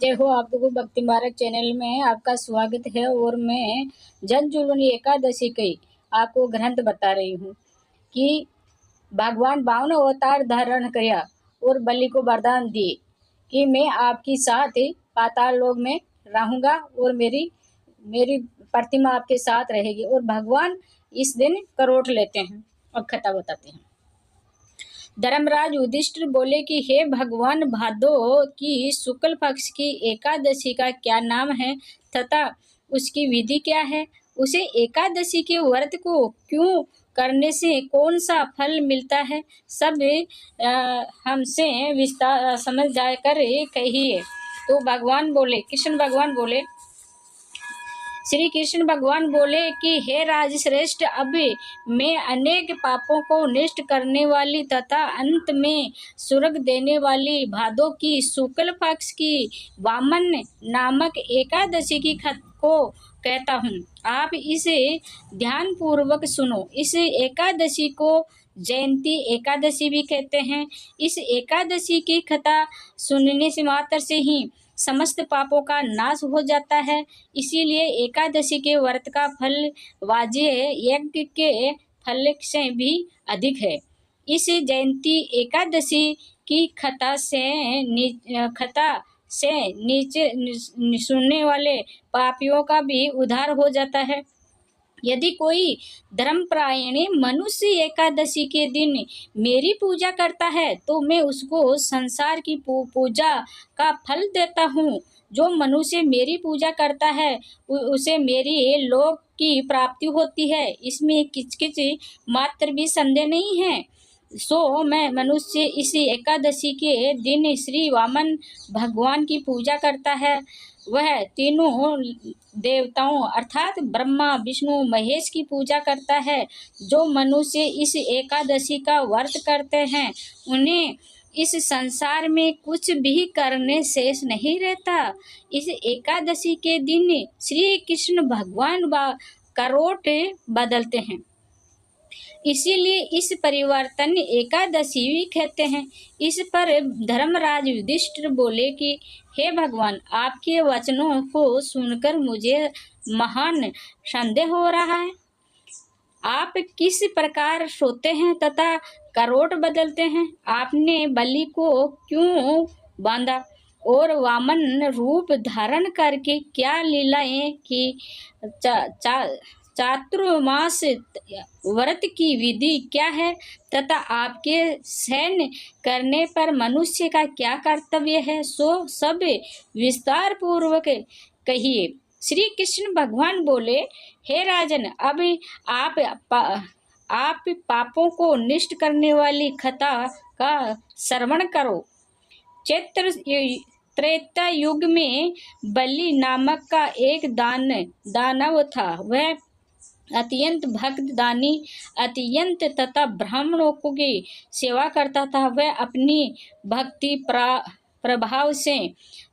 जय हो। आप लोगों को भक्ति मार्ग चैनल में आपका स्वागत है। और मैं जन जीवनी एकादशी की आपको ग्रंथ बता रही हूँ कि भगवान 52 अवतार धारण किया और बलि को वरदान दिए कि मैं आपके साथ पाताल लोक में रहूंगा और मेरी मेरी प्रतिमा आपके साथ रहेगी। और भगवान इस दिन करोट लेते हैं और कथा बताते हैं। धर्मराज युधिष्ठिर बोले कि हे भगवान, भादो की शुक्ल पक्ष की एकादशी का क्या नाम है तथा उसकी विधि क्या है? उसे एकादशी के व्रत को क्यों करने से कौन सा फल मिलता है? सब हमसे विस्तार समझ जाकर कहिए। तो भगवान बोले, कृष्ण भगवान बोले, श्री कृष्ण भगवान बोले कि हे राजश्रेष्ठ, अब मैं अनेक पापों को नष्ट करने वाली तथा अंत में स्वर्ग देने वाली भादो की शुक्ल पक्ष की वामन नामक एकादशी की खत को कहता हूँ। आप इसे ध्यान पूर्वक सुनो। इस एकादशी को जयंती एकादशी भी कहते हैं। इस एकादशी की कथा सुनने से मात्र से ही समस्त पापों का नाश हो जाता है। इसीलिए एकादशी के व्रत का फल वाज्य यज्ञ के फल से भी अधिक है। इस जयंती एकादशी की कथा से नीचे सुनने वाले पापियों का भी उद्धार हो जाता है। यदि कोई धर्मपरायण मनुष्य एकादशी के दिन मेरी पूजा करता है तो मैं उसको संसार की पूजा का फल देता हूँ। जो मनुष्य मेरी पूजा करता है उसे मेरी लोक की प्राप्ति होती है। इसमें किचकिच मात्र भी संदेह नहीं है। सो मैं मनुष्य इस एकादशी के दिन श्री वामन भगवान की पूजा करता है। वह तीनों देवताओं अर्थात ब्रह्मा विष्णु महेश की पूजा करता है। जो मनुष्य इस एकादशी का व्रत करते हैं उन्हें इस संसार में कुछ भी करने शेष नहीं रहता। इस एकादशी के दिन श्री कृष्ण भगवान करोट बदलते हैं, इसीलिए इस परिवर्तन एकादशी भी कहते हैं। इस पर धर्मराज युधिष्ठिर बोले कि हे भगवान, आपके वचनों को सुनकर मुझे महान संदेह हो रहा है। आप किस प्रकार सोते हैं तथा करोट बदलते हैं? आपने बलि को क्यों बांधा और वामन रूप धारण करके क्या लीलाएं की? चातुर्मास व्रत की विधि क्या है तथा आपके सहन करने पर मनुष्य का क्या कर्तव्य है? सो सब विस्तार पूर्वक कहिए। श्री कृष्ण भगवान बोले, हे राजन, अब आप पापों को नष्ट करने वाली कथा का श्रवण करो। त्रेता युग में बलि नामक का एक दानव था। वह अत्यंत भक्त, दानी, अत्यंत तथा ब्राह्मणों की सेवा करता था। वह अपनी भक्ति प्रभाव से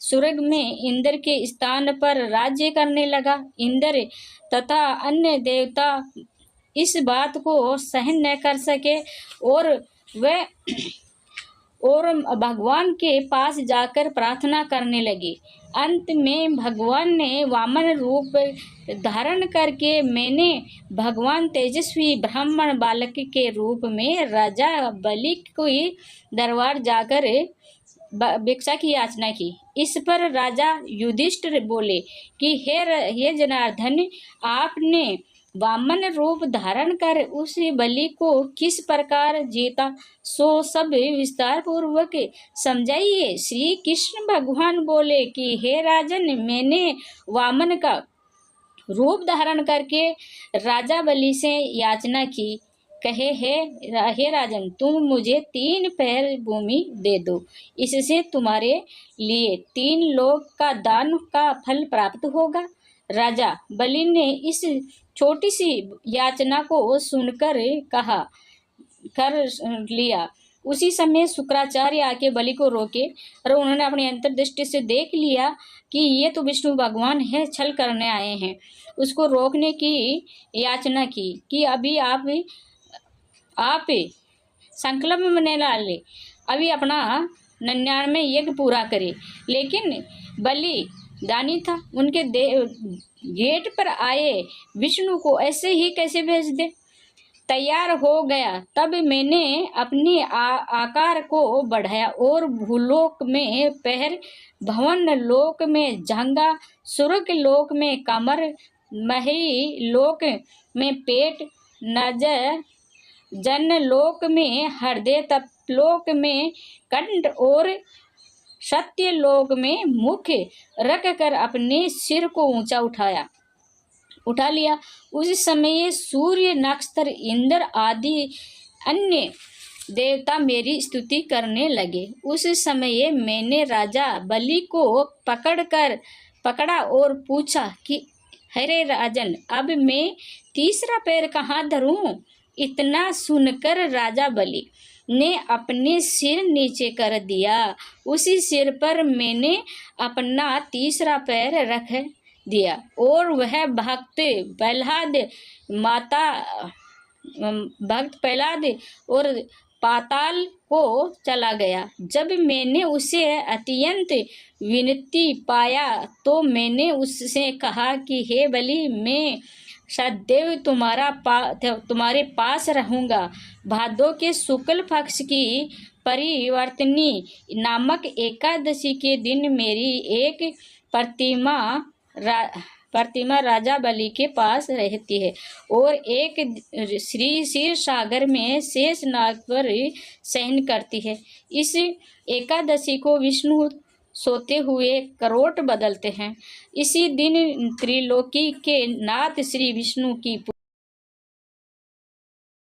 स्वर्ग में इंद्र के स्थान पर राज्य करने लगा। इंद्र तथा अन्य देवता इस बात को सहन न कर सके और वह भगवान के पास जाकर प्रार्थना करने लगे। अंत में भगवान ने वामन रूप धारण करके मैंने भगवान तेजस्वी ब्राह्मण बालक के रूप में राजा बलि के दरबार जाकर भिक्षा की याचना की। इस पर राजा युधिष्ठिर बोले कि हे जनार्दन, आपने वामन रूप धारण कर उस बलि को किस प्रकार जीता, सो सब विस्तार पूर्वक समझाइए। श्री कृष्ण भगवान बोले कि हे राजन, मैंने वामन का रूप धारण करके राजा बलि से याचना की। कहे, हे राजन, तुम मुझे 3 पैर भूमि दे दो। इससे तुम्हारे लिए 3 लोक का दान का फल प्राप्त होगा। राजा बलि ने इस छोटी सी याचना को सुनकर कहा कर लिया। उसी समय शुक्राचार्य आके बलि को रोके और उन्होंने अपनी अंतर्दृष्टि से देख लिया कि ये तो विष्णु भगवान है, छल करने आए हैं। उसको रोकने की याचना की कि अभी आप संकल्प में ले, अभी अपना 99 यज्ञ पूरा करे। लेकिन बलि दानी था, उनके गेट पर आए विष्णु को ऐसे ही कैसे भेज दे। तैयार हो गया, तब मैंने अपनी आकार को बढ़ाया और भूलोक में पैर, भवन लोक में जंघा, सुरग लोक में कमर, मही लोक में पेट, नजर, जन लोक में हृदय, तपलोक में कंठ और सत्य लोक में मुख रख कर अपने सिर को ऊंचा उठा लिया। उस समय सूर्य, नक्षत्र, इंद्र आदि अन्य देवता मेरी स्तुति करने लगे। उस समय मैंने राजा बलि को पकड़ा और पूछा कि हरे राजन, अब मैं तीसरा पैर कहाँ धरूं। इतना सुनकर राजा बलि ने अपने सिर नीचे कर दिया। उसी सिर पर मैंने अपना तीसरा पैर रख दिया और वह भक्त प्रहलाद और पाताल को चला गया। जब मैंने उसे अत्यंत विनती पाया तो मैंने उससे कहा कि हे बलि, मैं सदैव तुम्हारे पास रहूंगा। भादों के शुक्ल पक्ष की परिवर्तनी नामक एकादशी के दिन मेरी एक प्रतिमा राजा बलि के पास रहती है और एक श्री क्षीर सागर में शेष नाग पर शयन करती है। इस एकादशी को विष्णु सोते हुए करोट बदलते हैं। इसी दिन त्रिलोकी के नाथ श्री विष्णु की